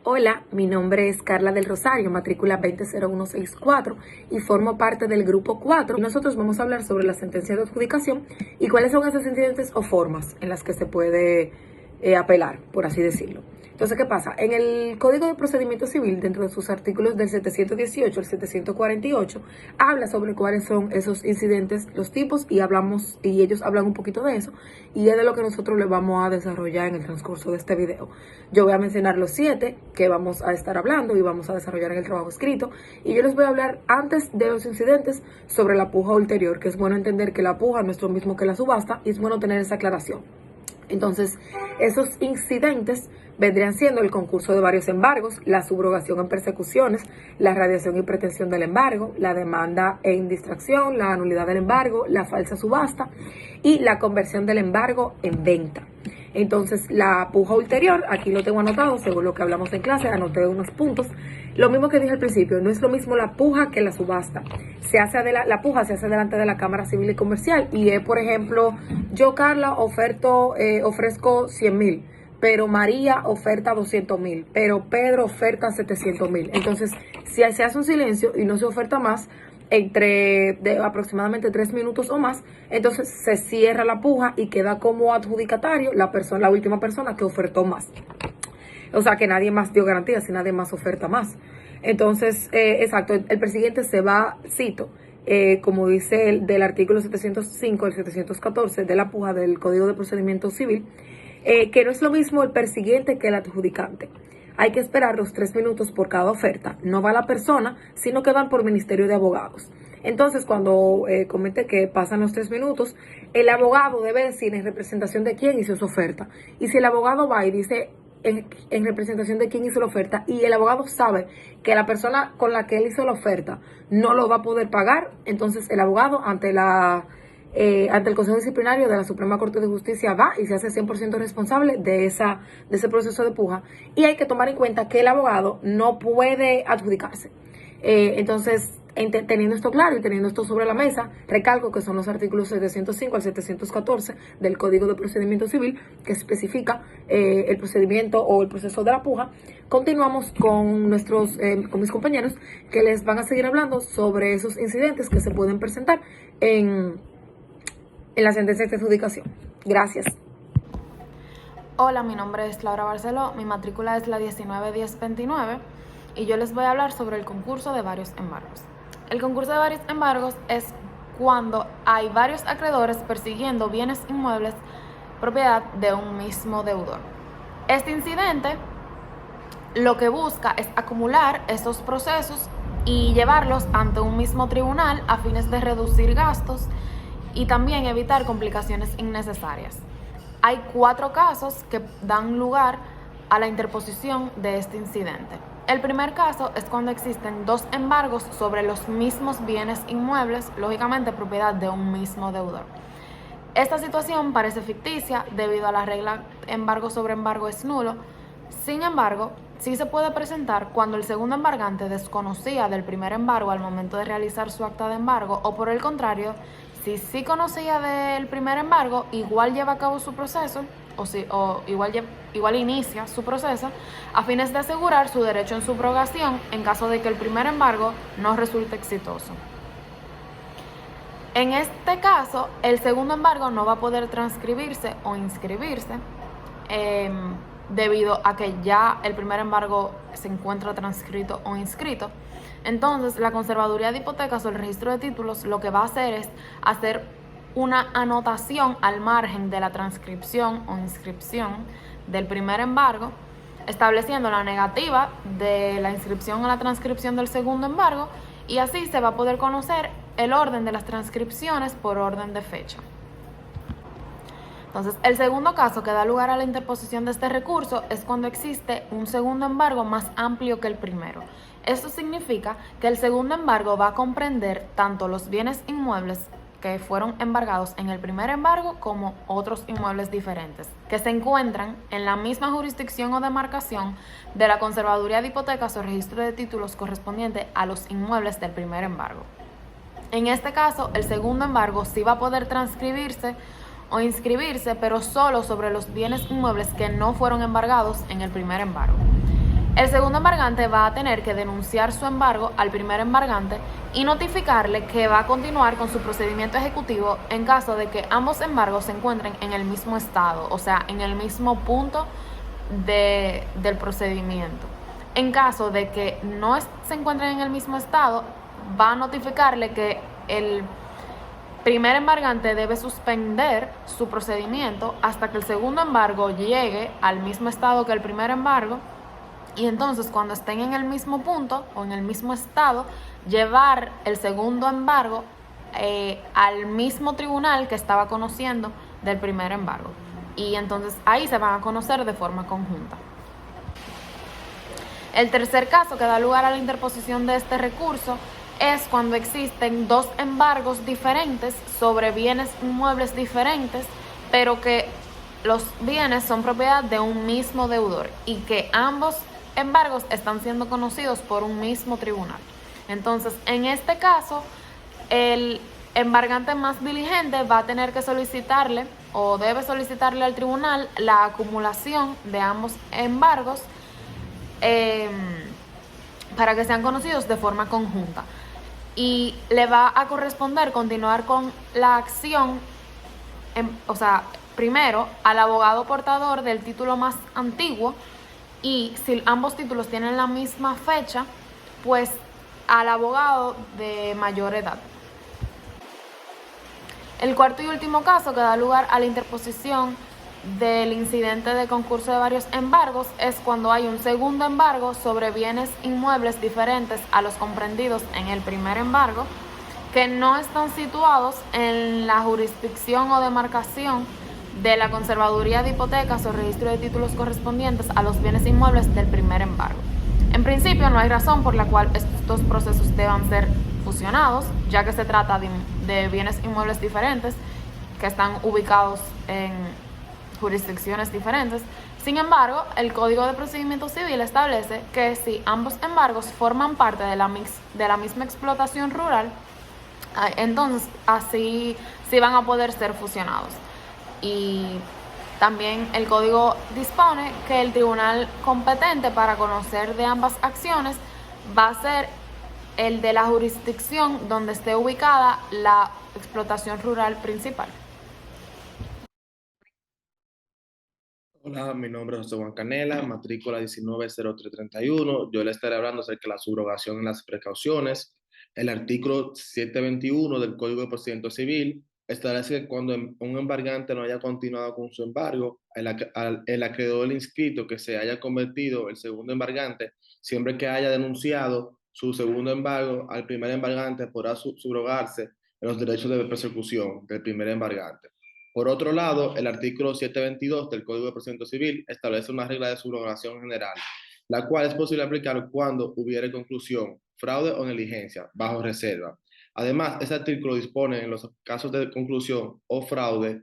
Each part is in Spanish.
Hola, mi nombre es Carla del Rosario, matrícula 200164 y formo parte del grupo 4. Y nosotros vamos a hablar sobre la sentencia de adjudicación y cuáles son esos incidentes o formas en las que se puede apelar, por así decirlo. Entonces, ¿qué pasa? En el Código de Procedimiento Civil, dentro de sus artículos del 718 al 748, habla sobre cuáles son esos incidentes, los tipos, y ellos hablan un poquito de eso, y es de lo que nosotros les vamos a desarrollar en el transcurso de este video. Yo voy a mencionar los 7 que vamos a estar hablando y vamos a desarrollar en el trabajo escrito, y yo les voy a hablar antes de los incidentes sobre la puja ulterior, que es bueno entender que la puja no es lo mismo que la subasta, y es bueno tener esa aclaración. Entonces, esos incidentes vendrían siendo el concurso de varios embargos, la subrogación en persecuciones, la radiación y pretensión del embargo, la demanda en distracción, la nulidad del embargo, la falsa subasta y la conversión del embargo en venta. Entonces, la puja ulterior, aquí lo tengo anotado, según lo que hablamos en clase, anoté unos puntos. Lo mismo que dije al principio, no es lo mismo la puja que la subasta. La puja se hace delante de la Cámara Civil y Comercial y es, por ejemplo, yo, Carla, ofrezco 100,000, pero María oferta 200,000, pero Pedro oferta 700,000. Entonces, si se hace un silencio y no se oferta más, de aproximadamente 3 minutos o más, entonces se cierra la puja y queda como adjudicatario la última persona que ofertó más. O sea, que nadie más dio garantía, si nadie más oferta más. Entonces, exacto, el persiguiente se va, cito, como dice del artículo 705 al 714 de la puja del Código de Procedimiento Civil, que no es lo mismo el persiguiente que el adjudicante. Hay que esperar los 3 minutos por cada oferta. No va la persona, sino que van por Ministerio de Abogados. Entonces, cuando comenté que pasan los 3 minutos, el abogado debe decir en representación de quién hizo su oferta. Y si el abogado va y dice en representación de quién hizo la oferta y el abogado sabe que la persona con la que él hizo la oferta no lo va a poder pagar, entonces el abogado ante el Consejo Disciplinario de la Suprema Corte de Justicia va y se hace 100% responsable de ese proceso de puja. Y hay que tomar en cuenta que el abogado no puede adjudicarse. Entonces, teniendo esto claro y teniendo esto sobre la mesa, recalco que son los artículos 705 al 714 del Código de Procedimiento Civil que especifica el procedimiento o el proceso de la puja. Continuamos con mis compañeros que les van a seguir hablando sobre esos incidentes que se pueden presentar en la sentencia de adjudicación. Gracias. Hola, mi nombre es Laura Barceló, mi matrícula es la 191029 y yo les voy a hablar sobre el concurso de varios embargos. El concurso de varios embargos es cuando hay varios acreedores persiguiendo bienes inmuebles propiedad de un mismo deudor. Este incidente lo que busca es acumular esos procesos y llevarlos ante un mismo tribunal a fines de reducir gastos y también evitar complicaciones innecesarias. Hay 4 casos que dan lugar a la interposición de este incidente. El primer caso es cuando existen 2 embargos sobre los mismos bienes inmuebles, lógicamente propiedad de un mismo deudor. Esta situación parece ficticia debido a la regla embargo sobre embargo es nulo. Sin embargo, sí se puede presentar cuando el segundo embargante desconocía del primer embargo al momento de realizar su acta de embargo, o por el contrario, si sí conocía del primer embargo, igual lleva a cabo su proceso o igual inicia su proceso a fines de asegurar su derecho en subrogación en caso de que el primer embargo no resulte exitoso. En este caso, el segundo embargo no va a poder transcribirse o inscribirse debido a que ya el primer embargo se encuentra transcrito o inscrito. Entonces, la Conservaduría de Hipotecas o el Registro de Títulos lo que va a hacer es hacer una anotación al margen de la transcripción o inscripción del primer embargo, estableciendo la negativa de la inscripción o la transcripción del segundo embargo, y así se va a poder conocer el orden de las transcripciones por orden de fecha. Entonces, el segundo caso que da lugar a la interposición de este recurso es cuando existe un segundo embargo más amplio que el primero. Esto significa que el segundo embargo va a comprender tanto los bienes inmuebles que fueron embargados en el primer embargo como otros inmuebles diferentes, que se encuentran en la misma jurisdicción o demarcación de la Conservaduría de Hipotecas o Registro de Títulos correspondiente a los inmuebles del primer embargo. En este caso, el segundo embargo sí va a poder transcribirse o inscribirse, pero solo sobre los bienes inmuebles que no fueron embargados en el primer embargo. el segundo embargante va a tener que denunciar su embargo al primer embargante y notificarle que va a continuar con su procedimiento ejecutivo en caso de que ambos embargos se encuentren en el mismo estado, o sea, en el mismo punto del procedimiento. En caso de que no se encuentren en el mismo estado, va a notificarle que el primer embargante debe suspender su procedimiento hasta que el segundo embargo llegue al mismo estado que el primer embargo, y entonces cuando estén en el mismo punto o en el mismo estado, llevar el segundo embargo al mismo tribunal que estaba conociendo del primer embargo, y entonces ahí se van a conocer de forma conjunta. El tercer caso que da lugar a la interposición de este recurso es cuando existen dos embargos diferentes sobre bienes inmuebles diferentes, pero que los bienes son propiedad de un mismo deudor y que ambos embargos están siendo conocidos por un mismo tribunal. Entonces, en este caso, el embargante más diligente va a tener que solicitarle o debe solicitarle al tribunal la acumulación de ambos embargos para que sean conocidos de forma conjunta, y le va a corresponder continuar con la acción, primero al abogado portador del título más antiguo, y si ambos títulos tienen la misma fecha, pues al abogado de mayor edad. El cuarto y último caso que da lugar a la interposición del incidente de concurso de varios embargos es cuando hay un segundo embargo sobre bienes inmuebles diferentes a los comprendidos en el primer embargo, que no están situados en la jurisdicción o demarcación de la conservaduría de hipotecas o registro de títulos correspondientes a los bienes inmuebles del primer embargo. En principio, no hay razón por la cual estos dos procesos deban ser fusionados, ya que se trata de bienes inmuebles diferentes que están ubicados en jurisdicciones diferentes. Sin embargo, el Código de Procedimiento Civil establece que si ambos embargos forman parte de la misma explotación rural, entonces así sí van a poder ser fusionados. Y también el Código dispone que el tribunal competente para conocer de ambas acciones va a ser el de la jurisdicción donde esté ubicada la explotación rural principal. Hola, mi nombre es José Juan Canela, matrícula 190331. Yo le estaré hablando acerca de la subrogación y las precauciones. El artículo 721 del Código de Procedimiento Civil establece que cuando un embargante no haya continuado con su embargo, el acreedor del inscrito que se haya convertido el segundo embargante, siempre que haya denunciado su segundo embargo al primer embargante, podrá subrogarse en los derechos de persecución del primer embargante. Por otro lado, el artículo 722 del Código de Procedimiento Civil establece una regla de subrogación general, la cual es posible aplicar cuando hubiere conclusión, fraude o negligencia, bajo reserva. Además, este artículo dispone en los casos de conclusión o fraude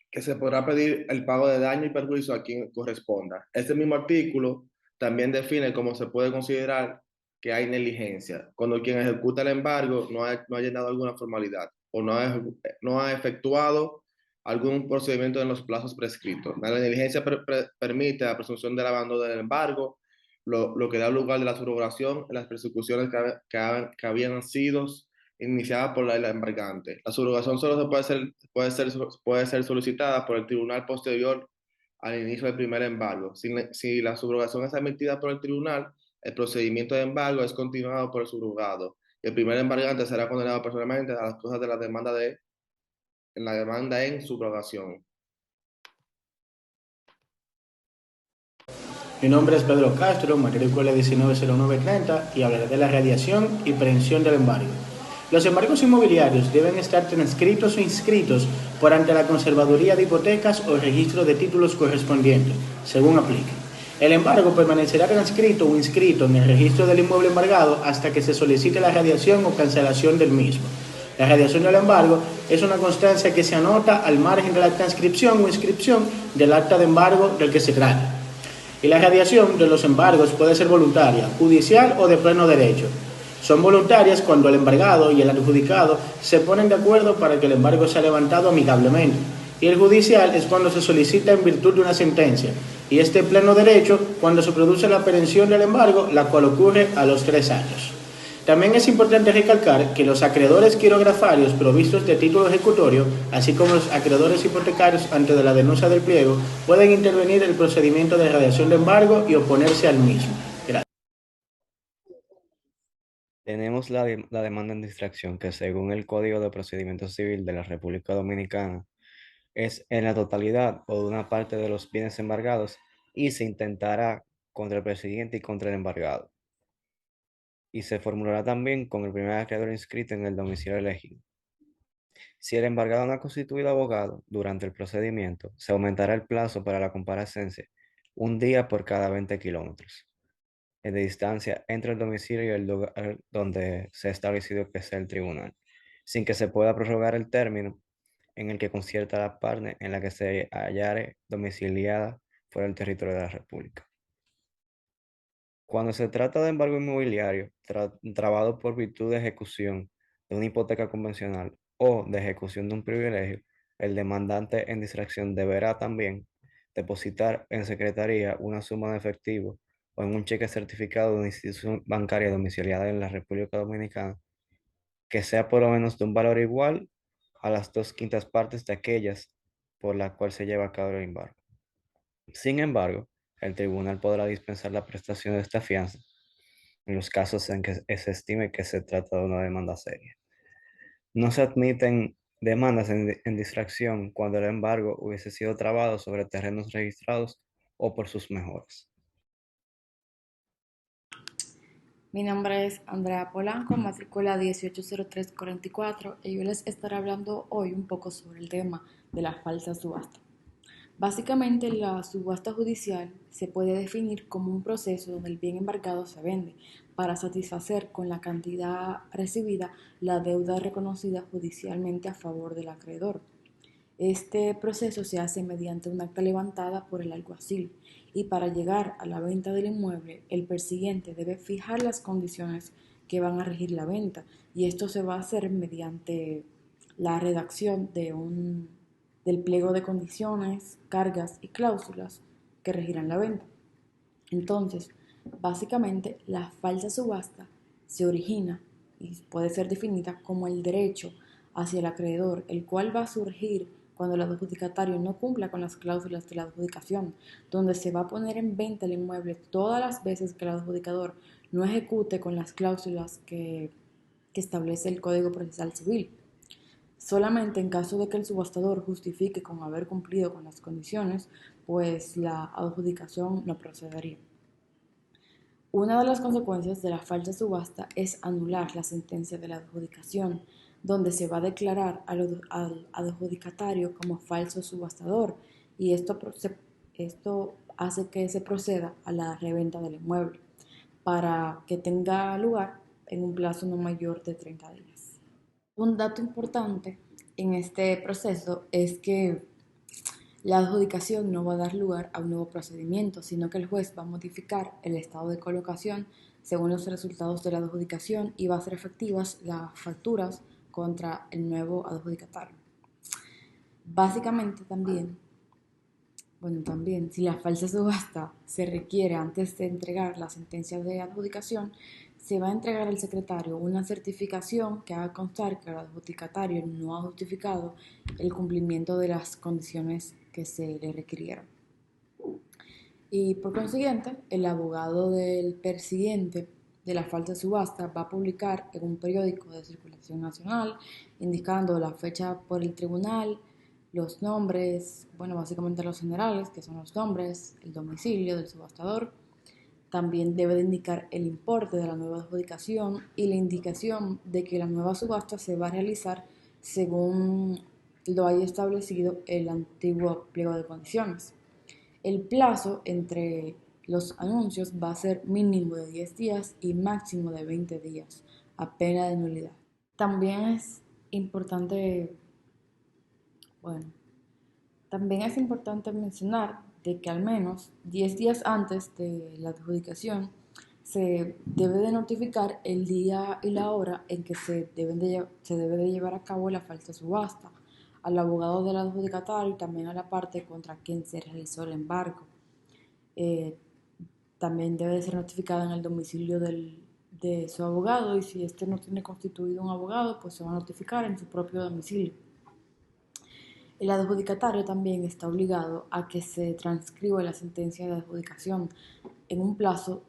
que se podrá pedir el pago de daño y perjuicio a quien corresponda. Este mismo artículo también define cómo se puede considerar que hay negligencia, cuando quien ejecuta el embargo no ha llenado alguna formalidad o no ha efectuado algún procedimiento en los plazos prescritos. La negligencia permite la presunción del abandono del embargo, lo que da lugar de la subrogación en las persecuciones que habían sido iniciadas por la embargante. La subrogación solo puede ser solicitada por el tribunal posterior al inicio del primer embargo. Si la subrogación es admitida por el tribunal, el procedimiento de embargo es continuado por el subrogado. El primer embargante será condenado personalmente a las cosas de la demanda en subrogación. Mi nombre es Pedro Castro, matrícula 190930, y hablaré de la radiación y prevención del embargo. Los embargos inmobiliarios deben estar transcritos o inscritos por ante la Conservaduría de Hipotecas o registro de títulos correspondientes, según aplique. El embargo permanecerá transcrito o inscrito en el registro del inmueble embargado hasta que se solicite la radiación o cancelación del mismo. La radiación del embargo es una constancia que se anota al margen de la transcripción o inscripción del acta de embargo del que se trata. Y la radiación de los embargos puede ser voluntaria, judicial o de pleno derecho. Son voluntarias cuando el embargado y el adjudicado se ponen de acuerdo para que el embargo sea levantado amigablemente, y el judicial es cuando se solicita en virtud de una sentencia, y este pleno derecho cuando se produce la aprehensión del embargo, la cual ocurre a los 3 años. También es importante recalcar que los acreedores quirografarios provistos de título ejecutorio, así como los acreedores hipotecarios antes de la denuncia del pliego, pueden intervenir en el procedimiento de radiación de embargo y oponerse al mismo. Gracias. Tenemos la demanda en distracción, que según el Código de Procedimiento Civil de la República Dominicana es en la totalidad o de una parte de los bienes embargados y se intentará contra el presidente y contra el embargado. Y se formulará también con el primer acreedor inscrito en el domicilio elegido. Si el embargado no ha constituido abogado durante el procedimiento, se aumentará el plazo para la comparecencia un día por cada 20 kilómetros de distancia entre el domicilio y el lugar donde se ha establecido que sea el tribunal, sin que se pueda prorrogar el término en el que concierta la parte en la que se hallare domiciliada fuera del territorio de la República. Cuando se trata de embargo inmobiliario trabado por virtud de ejecución de una hipoteca convencional o de ejecución de un privilegio, el demandante en distracción deberá también depositar en secretaría una suma de efectivo o en un cheque certificado de una institución bancaria domiciliada en la República Dominicana que sea por lo menos de un valor igual a las 2/5 partes de aquellas por la cual se lleva a cabo el embargo. Sin embargo, el tribunal podrá dispensar la prestación de esta fianza en los casos en que se estime que se trata de una demanda seria. No se admiten demandas en distracción cuando el embargo hubiese sido trabado sobre terrenos registrados o por sus mejoras. Mi nombre es Andrea Polanco, matrícula 180344, y yo les estaré hablando hoy un poco sobre el tema de la falsa subasta. Básicamente, la subasta judicial se puede definir como un proceso donde el bien embargado se vende para satisfacer con la cantidad recibida la deuda reconocida judicialmente a favor del acreedor. Este proceso se hace mediante un acta levantada por el alguacil y para llegar a la venta del inmueble, el persiguiente debe fijar las condiciones que van a regir la venta y esto se va a hacer mediante la redacción del pliego de condiciones, cargas y cláusulas que regirán la venta. Entonces, básicamente, la falsa subasta se origina y puede ser definida como el derecho hacia el acreedor, el cual va a surgir cuando el adjudicatario no cumpla con las cláusulas de la adjudicación, donde se va a poner en venta el inmueble todas las veces que el adjudicador no ejecute con las cláusulas que establece el Código Procesal Civil. Solamente en caso de que el subastador justifique con haber cumplido con las condiciones, pues la adjudicación no procedería. Una de las consecuencias de la falsa subasta es anular la sentencia de la adjudicación, donde se va a declarar al adjudicatario como falso subastador y esto hace que se proceda a la reventa del inmueble para que tenga lugar en un plazo no mayor de 30 días. Un dato importante en este proceso es que la adjudicación no va a dar lugar a un nuevo procedimiento, sino que el juez va a modificar el estado de colocación según los resultados de la adjudicación y va a hacer efectivas las facturas contra el nuevo adjudicatario. Básicamente también, si la falsa subasta se requiere antes de entregar la sentencia de adjudicación, se va a entregar al secretario una certificación que haga constar que el adjudicatario no ha justificado el cumplimiento de las condiciones que se le requirieron. Y por consiguiente, el abogado del persiguiente de la falsa subasta va a publicar en un periódico de circulación nacional, indicando la fecha por el tribunal, los nombres, básicamente los generales, que son los nombres, el domicilio del subastador. También debe de indicar el importe de la nueva adjudicación y la indicación de que la nueva subasta se va a realizar según lo haya establecido el antiguo pliego de condiciones. El plazo entre los anuncios va a ser mínimo de 10 días y máximo de 20 días, a pena de nulidad. También es importante mencionar de que al menos 10 días antes de la adjudicación se debe de notificar el día y la hora en que se debe de llevar a cabo la falsa subasta. al abogado del adjudicatario y también a la parte contra quien se realizó el embargo. También debe ser notificada en el domicilio de su abogado, y si éste no tiene constituido un abogado, pues se va a notificar en su propio domicilio. El adjudicatario también está obligado a que se transcriba la sentencia de adjudicación en un plazo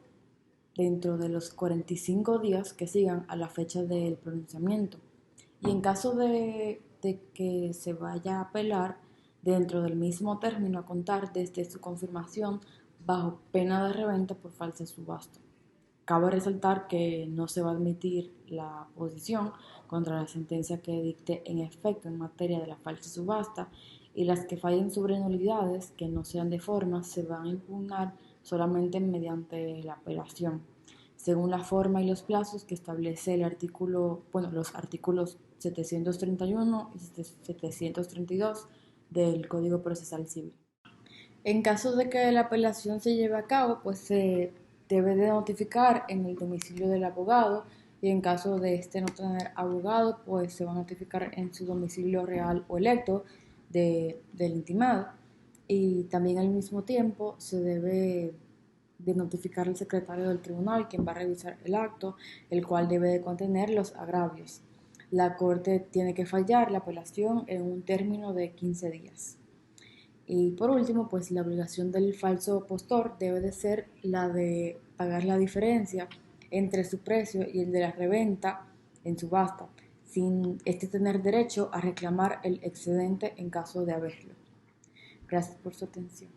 dentro de los 45 días que sigan a la fecha del pronunciamiento. Y en caso de que se vaya a apelar, dentro del mismo término a contar desde su confirmación, bajo pena de reventa por falsa subasta. Cabe resaltar que no se va a admitir la oposición contra la sentencia que dicte en efecto en materia de la falsa subasta, y las que fallen sobre nulidades que no sean de forma se van a impugnar solamente mediante la apelación, según la forma y los plazos que establece los artículos 731 y 732 del Código Procesal Civil. En caso de que la apelación se lleve a cabo, pues se debe de notificar en el domicilio del abogado, y en caso de no tener abogado, pues se va a notificar en su domicilio real o electo del intimado, y también al mismo tiempo se debe de notificar al secretario del tribunal, quien va a revisar el acto, el cual debe de contener los agravios. La Corte tiene que fallar la apelación en un término de 15 días. Y por último, pues la obligación del falso postor debe de ser la de pagar la diferencia entre su precio y el de la reventa en subasta, sin tener derecho a reclamar el excedente en caso de haberlo. Gracias por su atención.